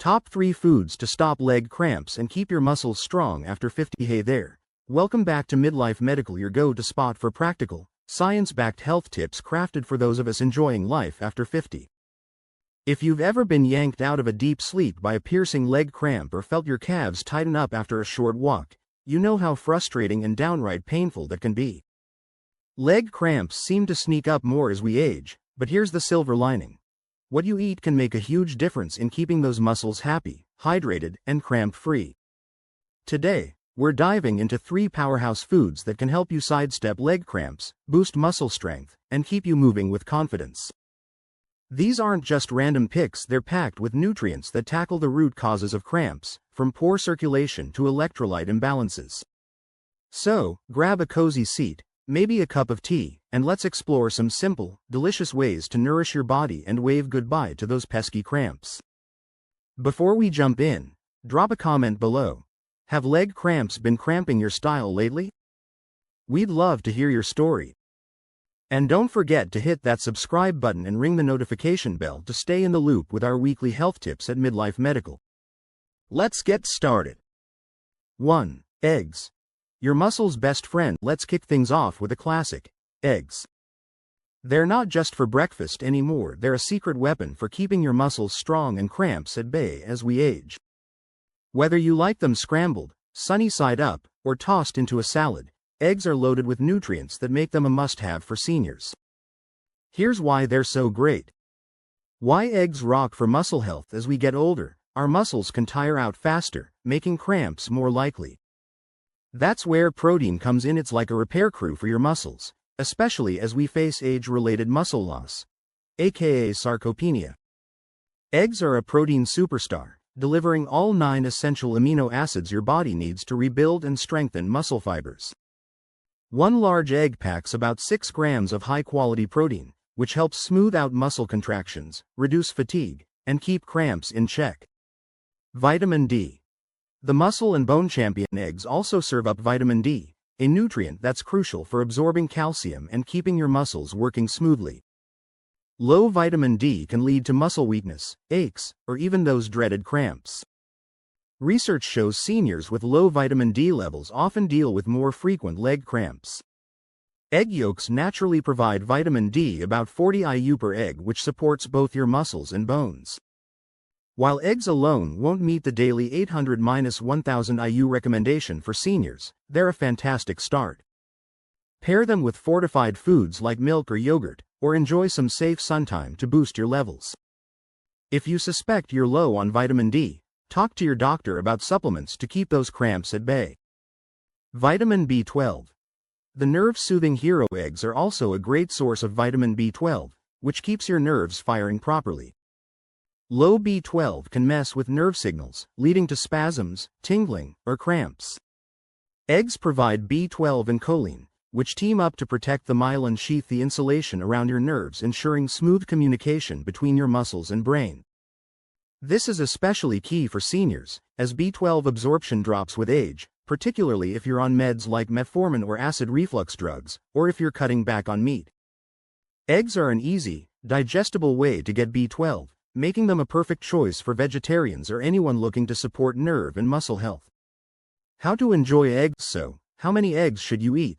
Top 3 foods to stop leg cramps and keep your muscles strong after 50. Hey there. Welcome back to Midlife Medical, your go-to spot for practical, science-backed health tips crafted for those of us enjoying life after 50. If you've ever been yanked out of a deep sleep by a piercing leg cramp or felt your calves tighten up after a short walk, you know how frustrating and downright painful that can be. Leg cramps seem to sneak up more as we age, but here's the silver lining. What you eat can make a huge difference in keeping those muscles happy, hydrated, and cramp-free. Today, we're diving into 3 powerhouse foods that can help you sidestep leg cramps, boost muscle strength, and keep you moving with confidence. These aren't just random picks, they're packed with nutrients that tackle the root causes of cramps, from poor circulation to electrolyte imbalances. So, grab a cozy seat, maybe a cup of tea, and let's explore some simple, delicious ways to nourish your body and wave goodbye to those pesky cramps. Before we jump in, drop a comment below. Have leg cramps been cramping your style lately? We'd love to hear your story. And don't forget to hit that subscribe button and ring the notification bell to stay in the loop with our weekly health tips at Midlife Medical. Let's get started. 1. Eggs. Your muscle's best friend. Let's kick things off with a classic, eggs. They're not just for breakfast anymore, they're a secret weapon for keeping your muscles strong and cramps at bay as we age. Whether you like them scrambled, sunny side up, or tossed into a salad, eggs are loaded with nutrients that make them a must-have for seniors. Here's why they're so great. Why eggs rock for muscle health. As we get older, our muscles can tire out faster, making cramps more likely. That's where protein comes in. It's like a repair crew for your muscles, especially as we face age-related muscle loss, aka sarcopenia. Eggs are a protein superstar, delivering all 9 essential amino acids your body needs to rebuild and strengthen muscle fibers. One large egg packs about 6 grams of high-quality protein, which helps smooth out muscle contractions, reduce fatigue, and keep cramps in check. Vitamin D. The muscle and bone champion eggs also serve up vitamin D, a nutrient that's crucial for absorbing calcium and keeping your muscles working smoothly. Low vitamin D can lead to muscle weakness, aches, or even those dreaded cramps. Research shows seniors with low vitamin D levels often deal with more frequent leg cramps. Egg yolks naturally provide vitamin D, about 40 IU per egg, which supports both your muscles and bones. While eggs alone won't meet the daily 800-1000 IU recommendation for seniors, they're a fantastic start. Pair them with fortified foods like milk or yogurt, or enjoy some safe suntime to boost your levels. If you suspect you're low on vitamin D, talk to your doctor about supplements to keep those cramps at bay. Vitamin B12. The nerve-soothing hero eggs are also a great source of vitamin B12, which keeps your nerves firing properly. Low B12 can mess with nerve signals, leading to spasms, tingling, or cramps. Eggs provide B12 and choline, which team up to protect the myelin sheath, the insulation around your nerves, ensuring smooth communication between your muscles and brain. This is especially key for seniors, as B12 absorption drops with age, particularly if you're on meds like metformin or acid reflux drugs, or if you're cutting back on meat. Eggs are an easy, digestible way to get B12, making them a perfect choice for vegetarians or anyone looking to support nerve and muscle health. How to enjoy eggs? So, how many eggs should you eat?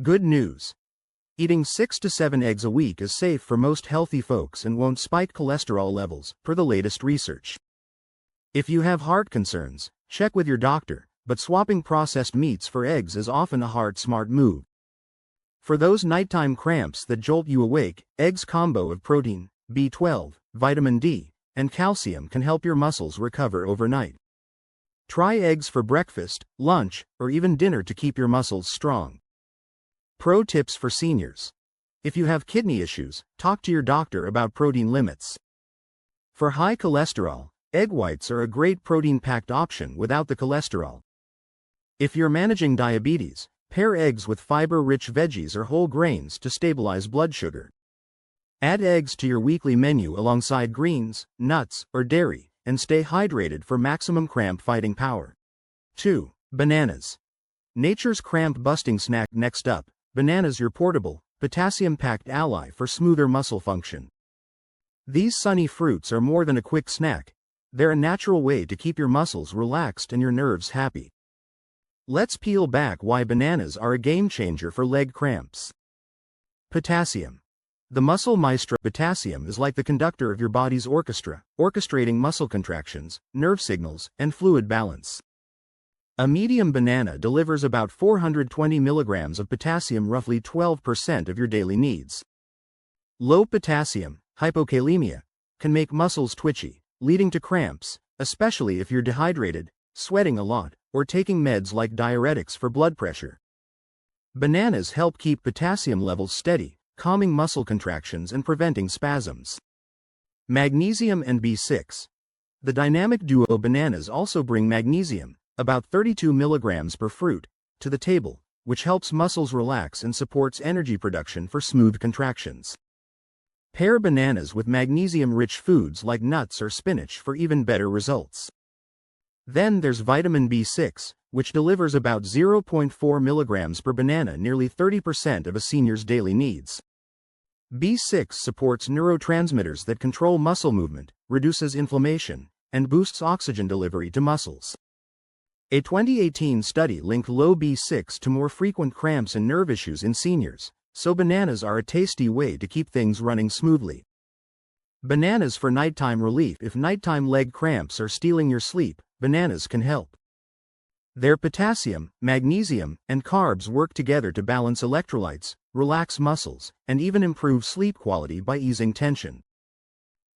Good news. Eating 6 to 7 eggs a week is safe for most healthy folks and won't spike cholesterol levels, per the latest research. If you have heart concerns, check with your doctor, but swapping processed meats for eggs is often a heart-smart move. For those nighttime cramps that jolt you awake, eggs' combo of protein, B12, vitamin D, and calcium can help your muscles recover overnight. Try eggs for breakfast, lunch, or even dinner to keep your muscles strong. Pro tips for seniors. If you have kidney issues, talk to your doctor about protein limits. For high cholesterol, egg whites are a great protein-packed option without the cholesterol. If you're managing diabetes, pair eggs with fiber-rich veggies or whole grains to stabilize blood sugar. Add eggs to your weekly menu alongside greens, nuts, or dairy, and stay hydrated for maximum cramp-fighting power. 2. Bananas. Nature's cramp-busting snack. Next up, bananas, your portable, potassium-packed ally for smoother muscle function. These sunny fruits are more than a quick snack, They're a natural way to keep your muscles relaxed and your nerves happy. Let's peel back why bananas are a game changer for leg cramps. Potassium. The muscle maestro. Potassium is like the conductor of your body's orchestra, orchestrating muscle contractions, nerve signals, and fluid balance. A medium banana delivers about 420 milligrams of potassium, roughly 12% of your daily needs. Low potassium, hypokalemia, can make muscles twitchy, leading to cramps, especially if you're dehydrated, sweating a lot, or taking meds like diuretics for blood pressure. Bananas help keep potassium levels steady, calming muscle contractions and preventing spasms. Magnesium and B6. The dynamic duo bananas also bring magnesium, about 32 milligrams per fruit, to the table, which helps muscles relax and supports energy production for smooth contractions. Pair bananas with magnesium-rich foods like nuts or spinach for even better results. Then there's vitamin B6, which delivers about 0.4 milligrams per banana, nearly 30% of a senior's daily needs. B6 supports neurotransmitters that control muscle movement, reduces inflammation, and boosts oxygen delivery to muscles. A 2018 study linked low B6 to more frequent cramps and nerve issues in seniors, so bananas are a tasty way to keep things running smoothly. Bananas for nighttime relief. If nighttime leg cramps are stealing your sleep, bananas can help. Their potassium, magnesium, and carbs work together to balance electrolytes, relax muscles, and even improve sleep quality by easing tension.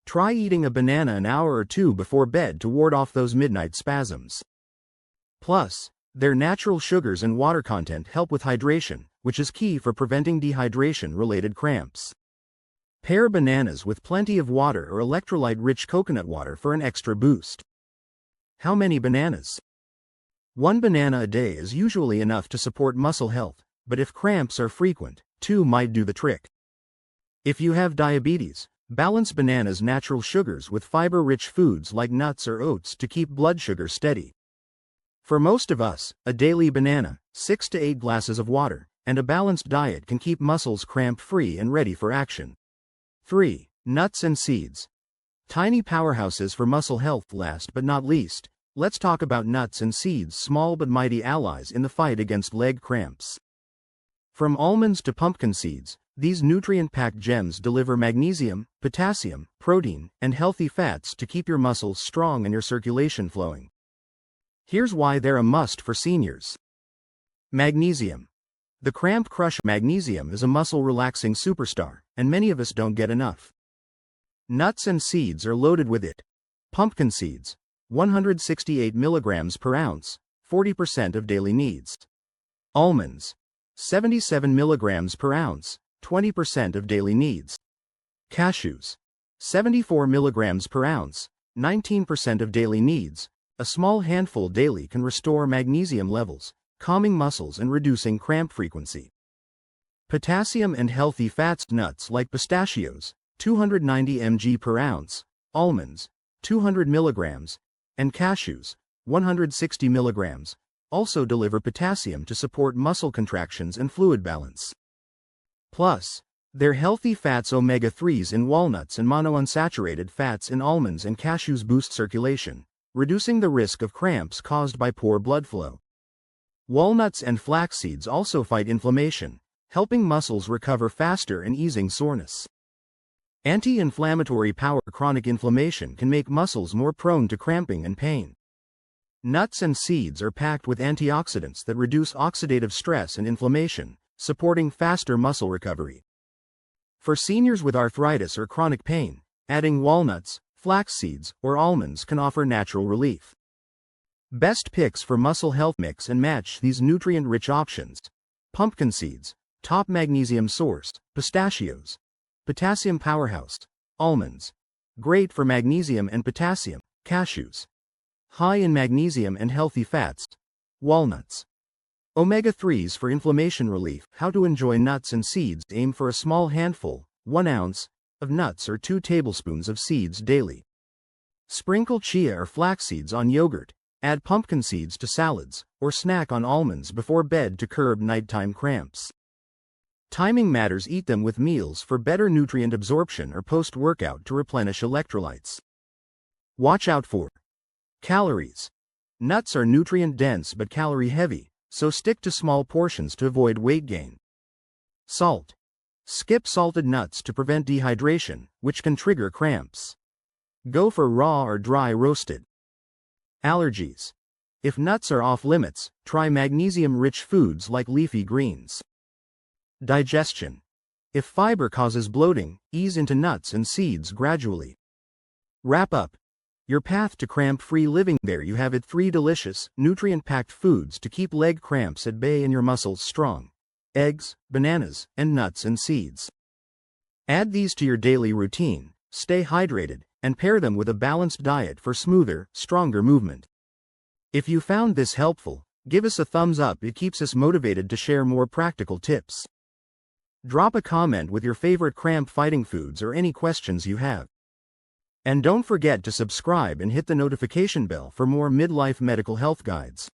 Try eating a banana an hour or two before bed to ward off those midnight spasms. Plus, their natural sugars and water content help with hydration, which is key for preventing dehydration-related cramps. Pair bananas with plenty of water or electrolyte-rich coconut water for an extra boost. How many bananas? One banana a day is usually enough to support muscle health, but if cramps are frequent, two might do the trick. If you have diabetes, balance bananas' natural sugars with fiber-rich foods like nuts or oats to keep blood sugar steady. For most of us, a daily banana, 6 to 8 glasses of water, and a balanced diet can keep muscles cramp-free and ready for action. 3. Nuts and seeds. Tiny powerhouses for muscle health. Last but not least, let's talk about nuts and seeds, small but mighty allies in the fight against leg cramps. From almonds to pumpkin seeds, these nutrient-packed gems deliver magnesium, potassium, protein, and healthy fats to keep your muscles strong and your circulation flowing. Here's why they're a must for seniors. Magnesium. The cramp crusher. Magnesium is a muscle-relaxing superstar, and many of us don't get enough. Nuts and seeds are loaded with it. Pumpkin seeds, 168 milligrams per ounce, 40% of daily needs. Almonds, 77 milligrams per ounce, 20% of daily needs. Cashews, 74 milligrams per ounce, 19% of daily needs. A small handful daily can restore magnesium levels, calming muscles and reducing cramp frequency. Potassium and healthy fats. Nuts like pistachios, 290 mg per ounce, almonds, 200 milligrams, and cashews, 160 milligrams, also deliver potassium to support muscle contractions and fluid balance. Plus, their healthy fats omega-3s in walnuts and monounsaturated fats in almonds and cashews boost circulation, reducing the risk of cramps caused by poor blood flow. Walnuts and flax seeds also fight inflammation, helping muscles recover faster and easing soreness. Anti-inflammatory power. Chronic inflammation can make muscles more prone to cramping and pain. Nuts and seeds are packed with antioxidants that reduce oxidative stress and inflammation, supporting faster muscle recovery. For seniors with arthritis or chronic pain, adding walnuts, flax seeds, or almonds can offer natural relief. Best picks for muscle health. Mix and match these nutrient-rich options. Pumpkin seeds, top magnesium source. Pistachios, potassium powerhouse. Almonds, great for magnesium and potassium. Cashews, high in magnesium and healthy fats. Walnuts, omega-3s for inflammation relief. How to enjoy nuts and seeds. Aim for a small handful, 1 ounce, of nuts or 2 tablespoons of seeds daily. Sprinkle chia or flax seeds on yogurt. Add pumpkin seeds to salads, or snack on almonds before bed to curb nighttime cramps. Timing matters. Eat them with meals for better nutrient absorption or post-workout to replenish electrolytes. Watch out for calories. Nuts are nutrient-dense but calorie-heavy, so stick to small portions to avoid weight gain. Salt. Skip salted nuts to prevent dehydration, which can trigger cramps. Go for raw or dry roasted. Allergies. If nuts are off limits, try magnesium-rich foods like leafy greens. Digestion. If fiber causes bloating, ease into nuts and seeds gradually. Wrap up your path to cramp-free living. There you have it, 3 delicious, nutrient-packed foods to keep leg cramps at bay and your muscles strong. Eggs, bananas, and nuts and seeds. Add these to your daily routine, stay hydrated, and pair them with a balanced diet for smoother, stronger movement. If you found this helpful, give us a thumbs up. It keeps us motivated to share more practical tips. Drop a comment with your favorite cramp-fighting foods or any questions you have. And don't forget to subscribe and hit the notification bell for more midlife medical health guides.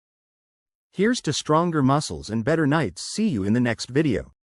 Here's to stronger muscles and better nights. See you in the next video.